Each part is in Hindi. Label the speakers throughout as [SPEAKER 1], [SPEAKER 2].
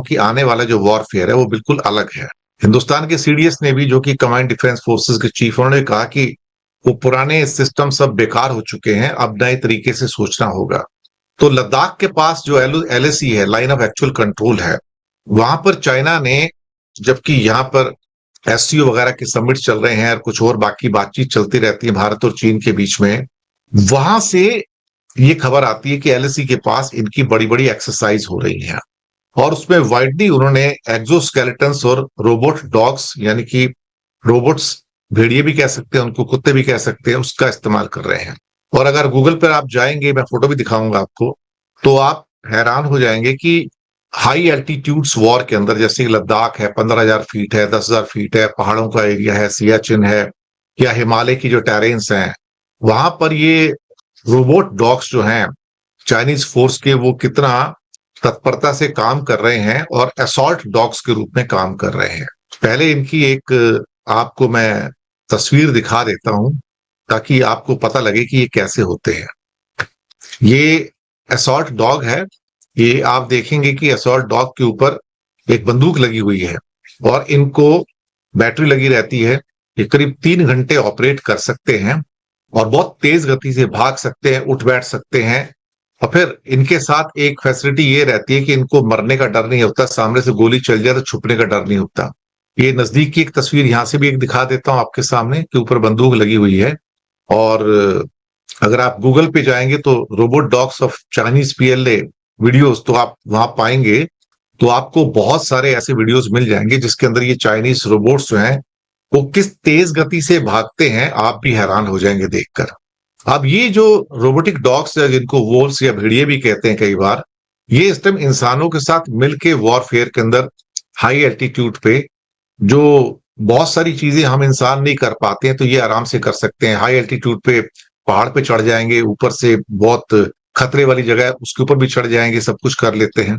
[SPEAKER 1] कि आने वाला जो वॉरफेयर है वो बिल्कुल अलग है। हिंदुस्तान के सीडीएस ने भी, जो कि कमांड डिफेंस फोर्सेस के चीफ, उन्होंने कहा कि वो पुराने सिस्टम सब बेकार हो चुके हैं, अब नए तरीके से सोचना होगा। तो लद्दाख के पास जो एलएसी है, लाइन ऑफ एक्चुअल कंट्रोल है, वहां पर चाइना ने, जबकि यहाँ पर एससीओ वगैरह के समिट चल रहे हैं और कुछ और बाकी बातचीत चलती रहती है भारत और चीन के बीच में, वहां से ये खबर आती है कि एलएसी के पास इनकी बड़ी बड़ी एक्सरसाइज हो रही है, और उसमें वाइडली उन्होंने एक्सोस्केलेटन्स और रोबोट डॉग्स, यानी कि रोबोट्स, भेड़िए भी कह सकते हैं उनको, कुत्ते भी कह सकते हैं, उसका इस्तेमाल कर रहे हैं। और अगर गूगल पर आप जाएंगे, मैं फोटो भी दिखाऊंगा आपको, तो आप हैरान हो जाएंगे कि हाई एल्टीट्यूड्स वॉर के अंदर, जैसे लद्दाख है, 15,000 फीट है, 10,000 फीट है, पहाड़ों का एरिया है, सियाचिन है, या हिमालय की जो टेरेन्स हैं, वहां पर ये रोबोट डॉग्स जो हैं चाइनीज फोर्स के, वो कितना तत्परता से काम कर रहे हैं और असॉल्ट डॉग्स के रूप में काम कर रहे हैं। पहले इनकी एक आपको मैं तस्वीर दिखा देता हूं, ताकि आपको पता लगे कि ये कैसे होते हैं। ये असॉल्ट डॉग है। ये आप देखेंगे कि असॉल्ट डॉग के ऊपर एक बंदूक लगी हुई है और इनको बैटरी लगी रहती है। ये करीब 3 घंटे ऑपरेट कर सकते हैं और बहुत तेज गति से भाग सकते हैं, उठ बैठ सकते हैं। और फिर इनके साथ एक फैसिलिटी ये रहती है कि इनको मरने का डर नहीं होता, सामने से गोली चल जाए तो छुपने का डर नहीं होता। ये नजदीक की एक तस्वीर यहां से भी एक दिखा देता हूं आपके सामने, के ऊपर बंदूक लगी हुई है। और अगर आप गूगल पे जाएंगे तो robot dogs of Chinese PLA videos, तो आप वहां पाएंगे, तो आपको बहुत सारे ऐसे वीडियोस मिल जाएंगे जिसके अंदर ये चाइनीज रोबोट्स जो हैं वो किस तेज गति से भागते हैं, आप भी हैरान हो जाएंगे देखकर। अब ये जो रोबोटिक डॉग्स है, जिनको वोल्स या भेड़िए भी कहते हैं कई बार, ये इस टाइम इंसानों के साथ मिलके वॉरफेयर के अंदर हाई एल्टीट्यूड पे जो बहुत सारी चीजें हम इंसान नहीं कर पाते हैं, तो ये आराम से कर सकते हैं। हाई एल्टीट्यूड पे पहाड़ पे चढ़ जाएंगे, ऊपर से बहुत खतरे वाली जगह है उसके ऊपर भी चढ़ जाएंगे, सब कुछ कर लेते हैं।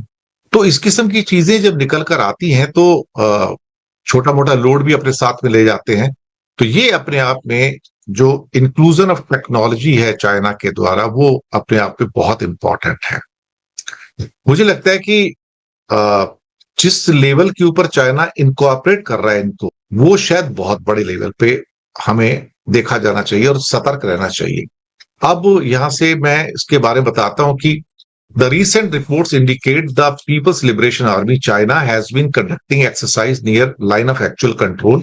[SPEAKER 1] तो इस किस्म की चीजें जब निकल कर आती हैं तो छोटा मोटा लोड भी अपने साथ में ले जाते हैं। तो ये अपने आप में जो इंक्लूजन ऑफ टेक्नोलॉजी है चाइना के द्वारा, वो अपने आप में बहुत इंपॉर्टेंट है। मुझे लगता है कि जिस लेवल के ऊपर चाइना इनकॉर्पोरेट कर रहा है इनको, वो शायद बहुत बड़े लेवल पे हमें देखा जाना चाहिए और सतर्क रहना चाहिए। अब यहां से मैं इसके बारे में बताता हूं कि the recent reports indicate the People's Liberation Army China has been conducting exercise near line of actual control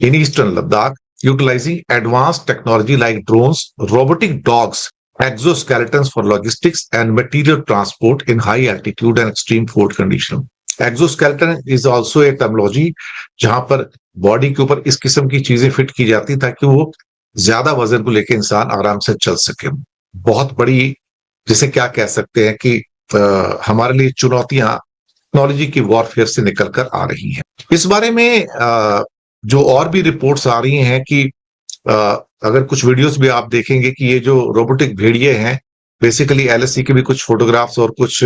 [SPEAKER 1] in eastern Ladakh, utilizing advanced technology like drones, robotic dogs, exoskeletons for logistics and material transport in high altitude and extreme cold condition. Exoskeleton is also a terminology जहां पर बॉडी के ऊपर इस किस्म की चीजें फिट की जाती ताकि वो ज्यादा वजन को लेकर इंसान आराम से चल सके। बहुत बड़ी, जिसे क्या कह सकते हैं कि हमारे लिए चुनौतियां टेक्नोलॉजी की वॉरफेयर से निकल कर आ रही हैं। इस बारे में जो और भी रिपोर्ट्स आ रही हैं कि अगर कुछ वीडियोस भी आप देखेंगे कि ये जो रोबोटिक भेड़िए हैं, बेसिकली एलएससी के भी कुछ फोटोग्राफ्स और कुछ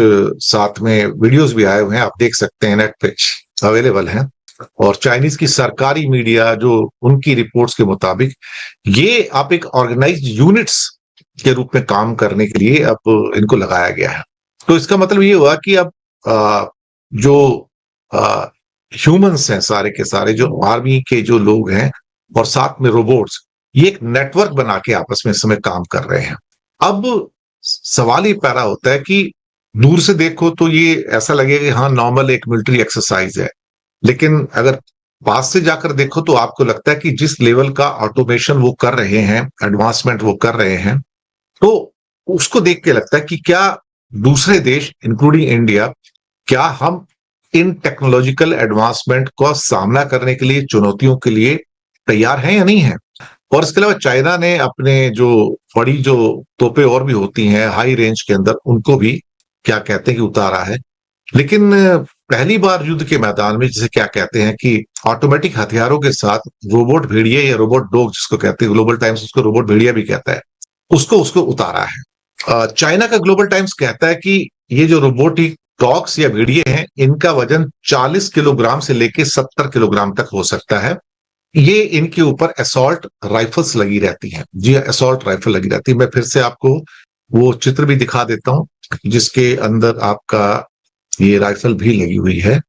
[SPEAKER 1] साथ में वीडियोस भी आए हुए हैं, आप देख सकते हैं, नेट पे अवेलेबल हैं। और चाइनीज की सरकारी मीडिया जो उनकी रिपोर्ट्स के मुताबिक ये आप एक ऑर्गेनाइज्ड यूनिट्स के रूप में काम करने के लिए अब इनको लगाया गया है। तो इसका मतलब ये हुआ कि अब जो ह्यूमंस हैं सारे के सारे, जो आर्मी के जो लोग हैं और साथ में रोबोट्स, ये एक नेटवर्क बना के आपस में इस समय काम कर रहे हैं। अब सवाल ये पैदा होता है कि दूर से देखो तो ये ऐसा लगेगा कि हाँ नॉर्मल एक मिलिट्री एक्सरसाइज है, लेकिन अगर पास से जाकर देखो तो आपको लगता है कि जिस लेवल का ऑटोमेशन वो कर रहे हैं, एडवांसमेंट वो कर रहे हैं, तो उसको देख के लगता है कि क्या दूसरे देश इंक्लूडिंग इंडिया, क्या हम इन टेक्नोलॉजिकल एडवांसमेंट का सामना करने के लिए, चुनौतियों के लिए तैयार हैं या नहीं है। और इसके अलावा चाइना ने अपने जो बड़ी जो तोपे और भी होती हैं हाई रेंज के अंदर, उनको भी क्या कहते हैं कि उतारा है। लेकिन पहली बार युद्ध के मैदान में, जिसे क्या कहते हैं कि ऑटोमेटिक हथियारों के साथ रोबोट भेड़िए या रोबोट डॉग जिसको कहते हैं, ग्लोबल टाइम्स उसको रोबोट भेड़िया भी कहता है, उसको उतारा है। चाइना का ग्लोबल टाइम्स कहता है कि ये जो रोबोटिक डॉग्स या भेड़िए हैं, इनका वजन 40 किलोग्राम से लेकर 70 किलोग्राम तक हो सकता है। ये इनके ऊपर असॉल्ट राइफल्स लगी रहती हैं। जी, असॉल्ट राइफल लगी रहती है। मैं फिर से आपको वो चित्र भी दिखा देता हूं जिसके अंदर आपका ये राइफल भी लगी हुई है।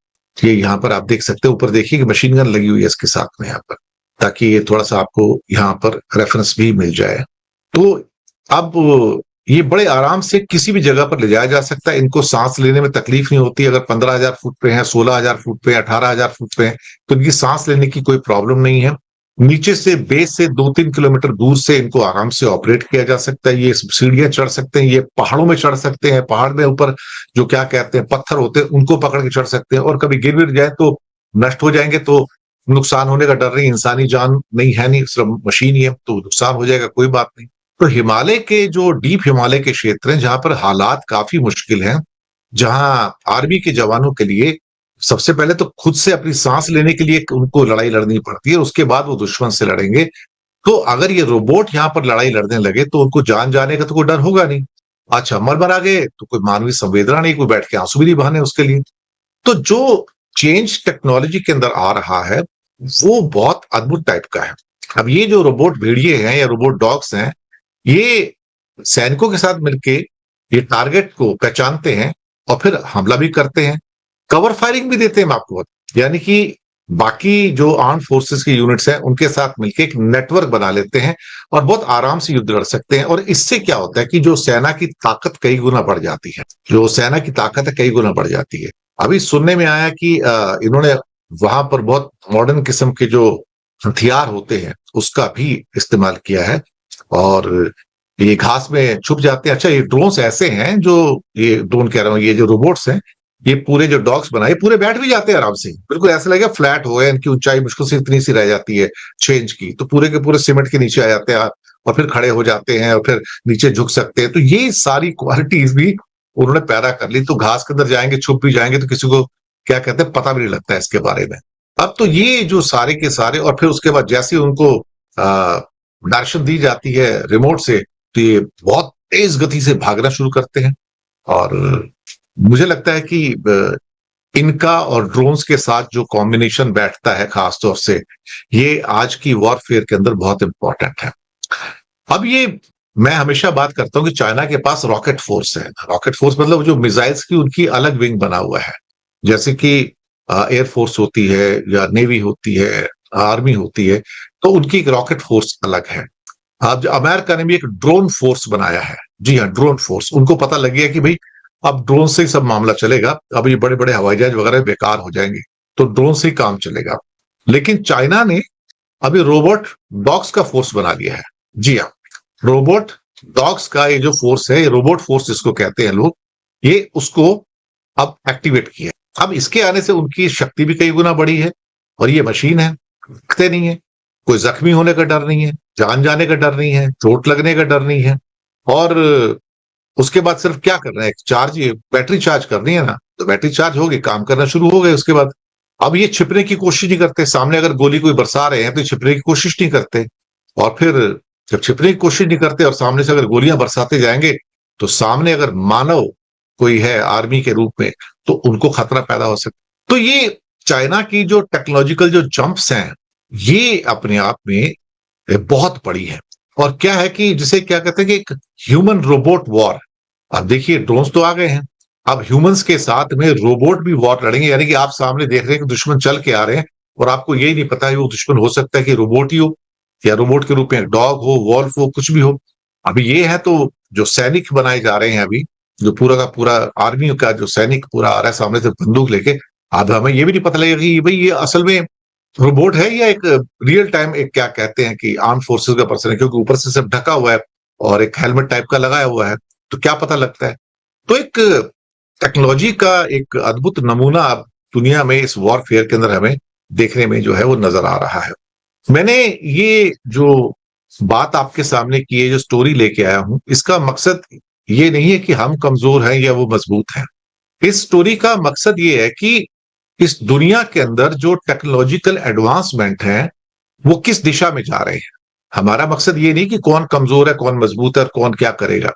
[SPEAKER 1] ये यहाँ पर आप देख सकते हैं, ऊपर देखिए कि मशीन गन लगी हुई है इसके साथ में यहाँ पर, ताकि ये थोड़ा सा आपको यहाँ पर रेफरेंस भी मिल जाए। तो अब ये बड़े आराम से किसी भी जगह पर ले जाया जा सकता है, इनको सांस लेने में तकलीफ नहीं होती। अगर 15,000 फुट पे है, 16,000 फुट पे, 18,000 फुट पे है, तो इनकी सांस लेने की कोई प्रॉब्लम नहीं है। नीचे से बेस से 2-3 किलोमीटर दूर से इनको आराम से ऑपरेट किया जा सकता है। ये सीढ़ियां चढ़ सकते हैं, ये पहाड़ों में चढ़ सकते हैं, पहाड़ में ऊपर जो क्या कहते हैं पत्थर होते हैं उनको पकड़ के चढ़ सकते हैं, और कभी गिर जाए तो नष्ट हो जाएंगे तो नुकसान होने का डर नहीं, इंसानी जान नहीं है, नहीं सिर्फ मशीन ही है, तो नुकसान हो जाएगा, कोई बात नहीं। तो हिमालय के जो डीप हिमालय के क्षेत्र हैं जहां पर हालात काफी मुश्किल हैं, जहां आर्मी के जवानों के लिए सबसे पहले तो खुद से अपनी सांस लेने के लिए उनको लड़ाई लड़नी पड़ती है, उसके बाद वो दुश्मन से लड़ेंगे। तो अगर ये रोबोट यहाँ पर लड़ाई लड़ने लगे तो उनको जान जाने का तो कोई डर होगा नहीं। अच्छा, मर आ गए तो कोई मानवीय संवेदना नहीं, कोई बैठ के आंसू भी नहीं बहाने उसके लिए। तो जो चेंज टेक्नोलॉजी के अंदर आ रहा है वो बहुत अद्भुत टाइप का है। अब ये जो रोबोट भेड़िए हैं या रोबोट डॉग्स हैं, ये सैनिकों के साथ मिलके ये टारगेट को पहचानते हैं और फिर हमला भी करते हैं, कवर फायरिंग भी देते हैं। मैं आपको यानी कि बाकी जो आर्म फोर्सेस की यूनिट्स हैं उनके साथ मिलकर एक नेटवर्क बना लेते हैं और बहुत आराम से युद्ध लड़ सकते हैं। और इससे क्या होता है कि जो सेना की ताकत कई गुना बढ़ जाती है, जो सेना की ताकत है कई गुना बढ़ जाती है। अभी सुनने में आया कि इन्होंने वहां पर बहुत मॉडर्न किस्म के जो हथियार होते हैं उसका भी इस्तेमाल किया है, और ये घास में छुप जाते हैं। अच्छा, ये ड्रोन्स ऐसे हैं, जो ये ड्रोन कह रहा हूँ, ये जो रोबोट्स हैं, ये पूरे जो डॉग्स बनाए पूरे बैठ भी जाते हैं आराम से, बिल्कुल ऐसा लगेगा फ्लैट हो गए। इनकी ऊंचाई मुश्किल से इतनी सी रह जाती है 6 इंच की, तो पूरे के पूरे सीमेंट के नीचे आ जाते हैं और फिर खड़े हो जाते हैं और फिर नीचे झुक सकते हैं। तो ये सारी क्वालिटीज भी उन्होंने पैदा कर ली। तो घास के अंदर जाएंगे, छुप भी जाएंगे, तो किसी को क्या कहते हैं पता भी नहीं लगता है इसके बारे में। अब तो ये जो सारे के सारे, और फिर उसके बाद जैसे उनको डायरेक्शन दी जाती है रिमोट से, तो ये बहुत तेज गति से भागना शुरू करते हैं। और मुझे लगता है कि इनका और ड्रोन्स के साथ जो कॉम्बिनेशन बैठता है खासतौर से, ये आज की वॉरफेयर के अंदर बहुत इंपॉर्टेंट है। अब ये मैं हमेशा बात करता हूं कि चाइना के पास रॉकेट फोर्स है। रॉकेट फोर्स मतलब जो मिसाइल्स की उनकी अलग विंग बना हुआ है, जैसे कि एयरफोर्स होती है या नेवी होती है, आर्मी होती है, तो उनकी एक रॉकेट फोर्स अलग है। अब अमेरिका ने भी एक ड्रोन फोर्स बनाया है। जी हाँ, ड्रोन फोर्स। उनको पता लग गया कि भाई अब ड्रोन से ही सब मामला चलेगा, अब ये बड़े बड़े हवाई जहाज वगैरह बेकार हो जाएंगे, तो ड्रोन से ही काम चलेगा। लेकिन चाइना ने अभी रोबोट डॉग्स का फोर्स बना लिया है। जी हाँ, रोबोट डॉग्स का ये जो फोर्स है, ये रोबोट फोर्स जिसको कहते हैं लोग, ये उसको अब एक्टिवेट किया। अब इसके आने से उनकी शक्ति भी कई गुना बढ़ी है, और ये मशीन है, दिखते नहीं है, कोई जख्मी होने का डर नहीं है, जान जाने का डर नहीं है, चोट लगने का डर नहीं है। और उसके बाद सिर्फ क्या करना है, चार्ज, बैटरी चार्ज करनी है ना, तो बैटरी चार्ज होगी, काम करना शुरू हो गए। उसके बाद अब ये छिपने की कोशिश नहीं करते, सामने अगर गोली कोई बरसा रहे हैं तो छिपने की कोशिश नहीं करते। और फिर जब छिपने की कोशिश नहीं करते और सामने से अगर गोलियां बरसाते जाएंगे, तो सामने अगर मानव कोई है आर्मी के रूप में, तो उनको खतरा पैदा हो सकता। तो ये चाइना की जो टेक्नोलॉजिकल जो जंप्स हैं, ये अपने आप में बहुत बड़ी है। और क्या है कि जिसे क्या कहते हैं कि एक ह्यूमन रोबोट वॉर। अब देखिए ड्रोन्स तो आ गए हैं, अब ह्यूमंस के साथ में रोबोट भी वॉर लड़ेंगे। यानी कि आप सामने देख रहे हैं कि दुश्मन चल के आ रहे हैं और आपको यही नहीं पता है वो दुश्मन हो सकता है कि रोबोट ही हो, या रोबोट के रूप में डॉग हो, वॉल्फ हो, कुछ भी हो। अभी ये है, तो जो सैनिक बनाए जा रहे हैं अभी, जो पूरा का पूरा आर्मी का जो सैनिक पूरा आ रहा है सामने से बंदूक लेके, अब हमें ये भी नहीं पता लगेगा कि भाई ये असल में रोबोट है या एक रियल टाइम एक क्या कहते हैं कि आर्म फोर्सेस का पर्सन है, क्योंकि ऊपर से सब ढका हुआ है और एक हेलमेट टाइप का लगाया हुआ है, तो क्या पता लगता है। तो एक टेक्नोलॉजी का एक अद्भुत नमूना अब दुनिया में इस वॉरफेयर के अंदर हमें देखने में जो है वो नजर आ रहा है। मैंने ये जो बात आपके सामने की है, जो स्टोरी लेके आया हूं, इसका मकसद ये नहीं है कि हम कमजोर हैं या वो मजबूत हैं। इस स्टोरी का मकसद ये है कि इस दुनिया के अंदर जो टेक्नोलॉजिकल एडवांसमेंट है वो किस दिशा में जा रहे हैं। हमारा मकसद ये नहीं कि कौन कमजोर है, कौन मजबूत है और कौन क्या करेगा।